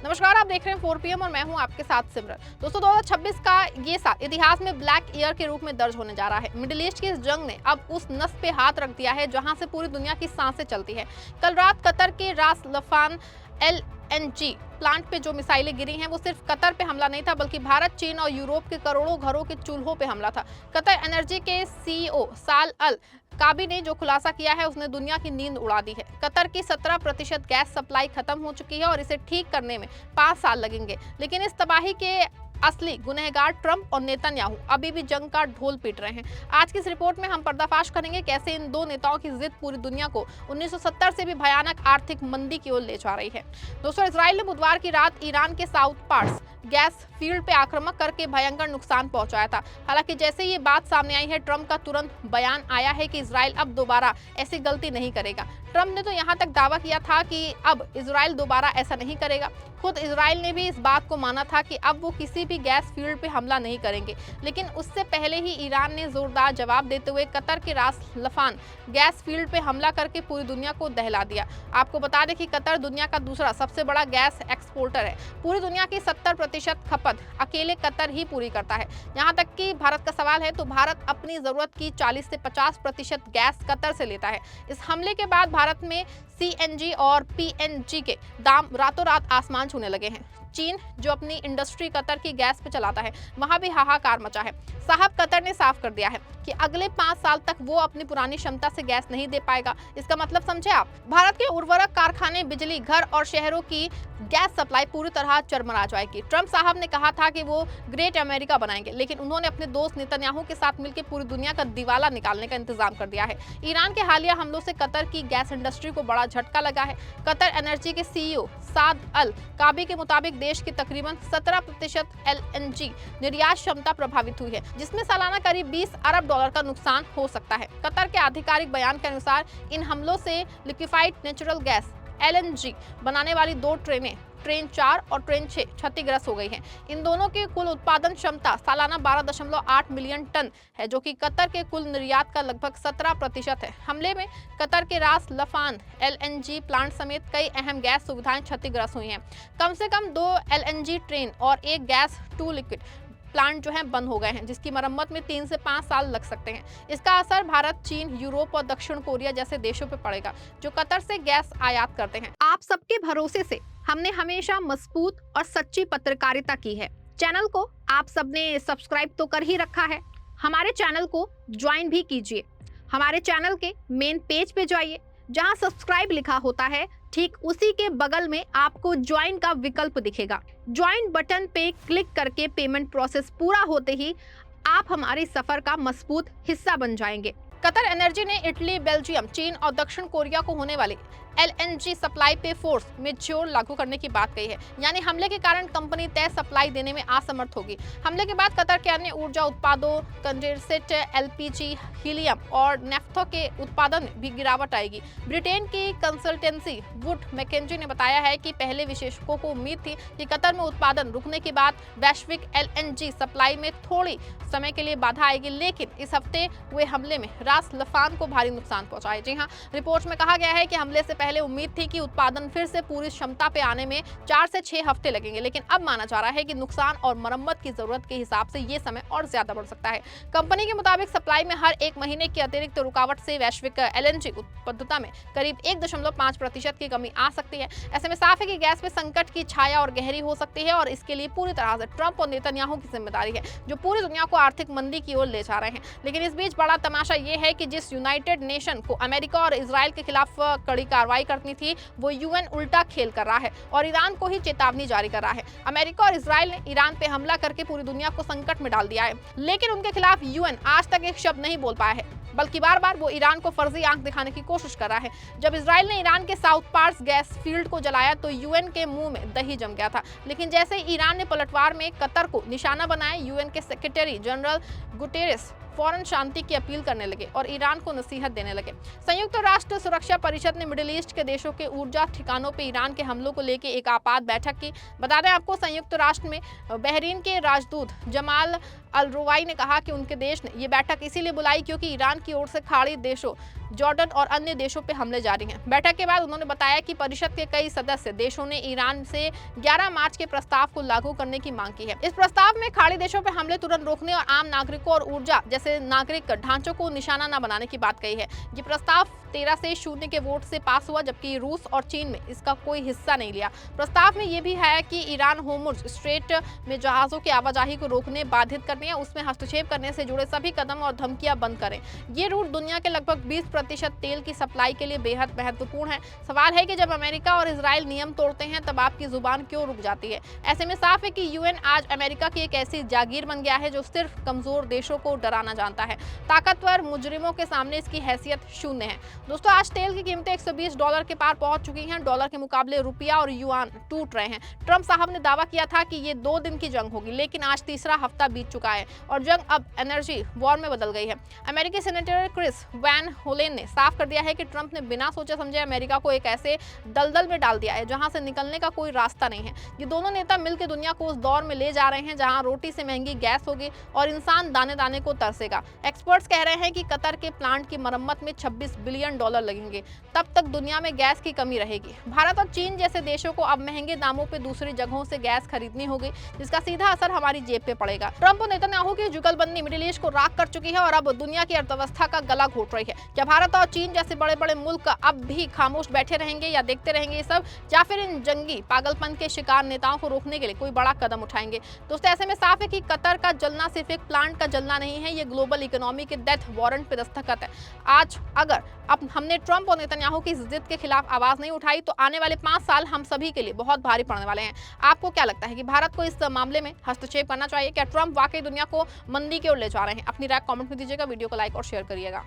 नमस्कार, आप देख रहे हैं 4 PM और मैं हूं आपके साथ सिमरन। दोस्तों 2026 का ये साल इतिहास में ब्लैक ईयर के रूप में दर्ज होने जा रहा है। मिडिल ईस्ट की इस जंग ने अब उस नस पे हाथ रख दिया है जहां से पूरी दुनिया की सांसें चलती है। कल रात कतर के रास लफान LNG प्लांट पे जो मिसाइलें गिरी हैं वो सिर्फ कतर पे हमला नहीं था, बल्कि भारत, चीन और यूरोप के करोड़ों घरों के चूल्हों पे हमला था। कतर एनर्जी के CEO साल अल काबी ने जो खुलासा किया है उसने दुनिया की नींद उड़ा दी है। कतर की 17% गैस सप्लाई खत्म हो चुकी है और इसे ठीक करने में 5 साल लगेंगे, लेकिन इस तबाही के असली गुनहगार ट्रंप और नेतन्याहू अभी भी जंग का ढोल पीट रहे हैं। आज की इस रिपोर्ट में हम पर्दाफाश करेंगे कैसे इन दो नेताओं की जिद पूरी दुनिया को 1970 से भी भयानक आर्थिक मंदी की ओर ले जा रही है। दोस्तों, इजराइल ने बुधवार की रात ईरान के साउथ पार्ट्स गैस फील्ड पे आक्रमण करके भयंकर नुकसान पहुंचाया था। हालांकि जैसे ये बात सामने आई है, ट्रंप का तुरंत बयान आया है कि इजराइल अब दोबारा ऐसी गलती नहीं करेगा। ट्रंप ने तो यहां तक दावा किया था कि अब इजराइल दोबारा ऐसा नहीं करेगा। खुद इजराइल ने भी इस बात को माना था कि अब वो किसी भी गैस फील्ड पे हमला नहीं करेंगे, लेकिन उससे पहले ही ईरान ने जोरदार जवाब देते हुए कतर के रास लफान गैस फील्ड पे हमला करके पूरी दुनिया को दहला दिया। आपको बता दें कि कतर दुनिया का दूसरा सबसे बड़ा गैस एक्सपोर्टर है। पूरी दुनिया की 70% खपत अकेले कतर ही पूरी करता है। यहाँ तक कि भारत का सवाल है तो भारत अपनी जरूरत की 40 से 50% गैस कतर से लेता है। इस हमले के बाद भारत में CNG और PNG के दाम रातों रात आसमान छूने लगे हैं। चीन, जो अपनी इंडस्ट्री कतर की गैस पे चलाता है, वहां भी हाहाकार मचा है। साहब, कतर ने साफ कर दिया है कि अगले 5 साल तक वो अपनी पुरानी क्षमता से गैस नहीं दे पाएगा। इसका मतलब समझे आप? भारत के उर्वरक कारखाने, बिजली घर और शहरों की गैस सप्लाई पूरी तरह चरमरा जाएगी। ट्रंप साहब ने कहा था कि वो ग्रेट अमेरिका बनाएंगे, लेकिन उन्होंने अपने दोस्त नेतन्याहू के साथ मिलकर पूरी दुनिया का दिवाला निकालने का इंतजाम कर दिया है। ईरान के हालिया हमलों से कतर की गैस इंडस्ट्री को बड़ा झटका लगा है। कतर एनर्जी के CEO साद अल काबी के मुताबिक देश की तकरीबन 17% LNG निर्यात क्षमता प्रभावित हुई है, जिसमें सालाना करीब $20 अरब का नुकसान हो सकता है। कतर के आधिकारिक बयान के अनुसार इन हमलों से लिक्विफाइड नेचुरल गैस LNG बनाने वाली 2 ट्रेनें, ट्रेन 4 और ट्रेन 6 क्षतिग्रस्त हो गई हैं। इन दोनों की कुल उत्पादन क्षमता सालाना 12.8 मिलियन टन है, जो कि कतर के कुल निर्यात का लगभग 17% है। हमले में कतर के रास लफान LNG प्लांट समेत कई अहम गैस सुविधाएं क्षतिग्रस्त हुई हैं। कम से कम 2 LNG ट्रेन और एक गैस टू लिक्विड प्लांट जो है बंद हो गए हैं, जिसकी मरम्मत में 3 से 5 साल लग सकते हैं। इसका असर भारत, चीन, यूरोप और दक्षिण कोरिया जैसे देशों पर पड़ेगा, जो कतर से गैस आयात करते हैं। आप सबके भरोसे से हमने हमेशा मजबूत और सच्ची पत्रकारिता की है। चैनल को आप सबने सब्सक्राइब तो कर ही रखा है, हमारे चैनल को ज्वाइन भी कीजिए। हमारे चैनल के मेन पेज पे जाइए, जहां सब्सक्राइब लिखा होता है, ठीक उसी के बगल में आपको ज्वाइन का विकल्प दिखेगा। ज्वाइन बटन पे क्लिक करके पेमेंट प्रोसेस पूरा होते ही आप हमारे सफर का मजबूत हिस्सा बन जाएंगे। कतर एनर्जी ने इटली, बेल्जियम, चीन और दक्षिण कोरिया को होने वाली LNG सप्लाई पे फोर्स मेजोर लागू करने की बात कही है, यानी हमले के कारण कंपनी तय सप्लाई देने में असमर्थ होगी। हमले के बाद कतर के अन्य ऊर्जा उत्पादों, कंडेंसेट LPG, हीलियम और नेफ्था के उत्पादन में भी गिरावट आएगी। ब्रिटेन की कंसल्टेंसी वुड मैकेंजी ने बताया है कि पहले विशेषज्ञों को उम्मीद थी कि कतर में उत्पादन रुकने के बाद वैश्विक LNG सप्लाई में थोड़ी समय के लिए बाधा आएगी, लेकिन इस हफ्ते हुए हमले में रास लफान को भारी नुकसान पहुंचा है। जी हाँ, रिपोर्ट में कहा गया है कि हमले से पहले उम्मीद थी कि उत्पादन फिर से पूरी क्षमता पे आने में 4 से 6 हफ्ते लगेंगे, लेकिन अब माना जा रहा है कि नुकसान और मरम्मत की जरूरत के हिसाब से ये समय और ज्यादा बढ़ सकता है। कंपनी के मुताबिक सप्लाई में हर 1 महीने की अतिरिक्त रुकावट से वैश्विक LNG उत्पादकता में करीब 1.5% की कमी आ सकती है। ऐसे में साफ है कि गैस पे संकट की छाया और गहरी हो सकती है, और इसके लिए पूरी तरह से ट्रंप और नेतन्याहू की जिम्मेदारी है, जो पूरी दुनिया को आर्थिक मंदी की ओर ले जा रहे हैं। लेकिन इस बीच बड़ा तमाशा ये है कि जिस यूनाइटेड नेशन को अमेरिका और इजराइल के खिलाफ कड़ी कार्रवाई करनी थी, वो UN उल्टा खेल कर रहा है और ईरान को ही चेतावनी जारी कर रहा है। अमेरिका और इजराइल ने ईरान पे हमला करके पूरी दुनिया को संकट में डाल दिया है, लेकिन उनके खिलाफ UN आज तक एक शब्द नहीं बोल पाया है, बल्कि बार बार वो ईरान को फर्जी आंख दिखाने की कोशिश कर रहा है। जब इजराइल ने ईरान के साउथ पार्ट्स गैस फील्ड को जलाया तो UN के मुंह में दही जम गया था, लेकिन जैसे ईरान ने पलटवार में कतर को निशाना बनाया, UN के सेक्रेटरी जनरल गुटेरेस फौरन शांति की अपील करने लगे और ईरान को नसीहत देने लगे। संयुक्त राष्ट्र सुरक्षा परिषद ने मिडिल ईस्ट के देशों के ऊर्जा ठिकानों पर ईरान के हमलों को लेकर एक आपात बैठक की। बता दें आपको, संयुक्त राष्ट्र में बहरीन के राजदूत जमाल अल रुवाई ने कहा कि उनके देश ने ये बैठक इसीलिए बुलाई क्योंकि ईरान की ओर से खाड़ी देशों जॉर्डन और अन्य देशों पे हमले जारी हैं। बैठक के बाद उन्होंने बताया कि परिषद के कई सदस्य देशों ने ईरान से 11 मार्च के प्रस्ताव को लागू करने की मांग की है। इस प्रस्ताव में खाड़ी देशों पे हमले तुरंत रोकने और आम नागरिकों और ऊर्जा जैसे नागरिक ढांचों को निशाना न बनाने की बात कही है। ये प्रस्ताव 13 से 0 के वोट से पास हुआ, जबकि रूस और चीन में इसका कोई हिस्सा नहीं लिया। प्रस्ताव में ये भी है कि ईरान होर्मुज स्ट्रेट में जहाजों की आवाजाही को रोकने, बाधित करने या उसमें हस्तक्षेप करने से जुड़े सभी कदम और धमकियां बंद करें। ये रूट दुनिया के लगभग 20% तेल की सप्लाई के लिए बेहद महत्वपूर्ण है। सवाल है कि जब अमेरिका और इजराइल नियम तोड़ते हैं तब आपकी जुबान क्यों रुक जाती है। ऐसे में साफ है कि यूएन आज अमेरिका की एक ऐसी जागीर बन गया है जो सिर्फ कमजोर देशों को डराना जानता है। ताकतवर मुजरिमों के सामने इसकी हैसियत शून्य है। दोस्तों, आज तेल की कीमतें $120 के पार पहुंच चुकी हैं। डॉलर के मुकाबले रुपया और युआन टूट रहे हैं। ट्रंप साहब ने दावा किया था कि ये 2 दिन की जंग होगी, लेकिन आज तीसरा हफ्ता बीत चुका है और जंग अब एनर्जी वॉर में बदल गई है। अमेरिकी सेनेटर क्रिस वैन होलेन ने साफ कर दिया है कि ट्रंप ने बिना सोचे समझे अमेरिका को एक ऐसे दलदल में डाल दिया है जहां से निकलने का कोई रास्ता नहीं है। ये दोनों नेता मिलकर दुनिया को उस दौर में ले जा रहे हैं जहां रोटी से महंगी गैस होगी और इंसान दाने दाने को तरसेगा। एक्सपर्ट्स कह रहे हैं कि कतर के प्लांट की मरम्मत में $26 बिलियन लगेंगे। तब तक दुनिया में गैस की कमी रहेगी। भारत और चीन जैसे देशों को अब महंगे दामों पे दूसरी जगहों से गैस खरीदनी होगी, जिसका सीधा असर हमारी जेब पे पड़ेगा। ट्रंप और नेतन्याहू की जुगलबंदी मिडिल ईस्ट को राख कर चुकी है और अब दुनिया की अर्थव्यवस्था का गला घोट रही है। क्या भारत और चीन जैसे बड़े बड़े मुल्क अब भी खामोश बैठे रहेंगे या देखते रहेंगे ये सब, या फिर इन जंगी पागलपन के शिकार नेताओं को रोकने के लिए कोई बड़ा कदम उठाएंगे? दोस्तों, ऐसे में साफ है कि कतर का जलना सिर्फ एक प्लांट का जलना नहीं है, ये ग्लोबल इकोनॉमी के डेथ वारंट पे दस्तखत है। आज अगर अब हमने ट्रंप और नेतन्याहू की जिद के खिलाफ आवाज नहीं उठाई तो आने वाले 5 साल हम सभी के लिए बहुत भारी पड़ने वाले हैं। आपको क्या लगता है कि भारत को इस मामले में हस्तक्षेप करना चाहिए? क्या ट्रंप वाकई दुनिया को मंदी की ओर ले जा रहे हैं? अपनी राय कमेंट में दीजिएगा, वीडियो को लाइक और शेयर करिएगा।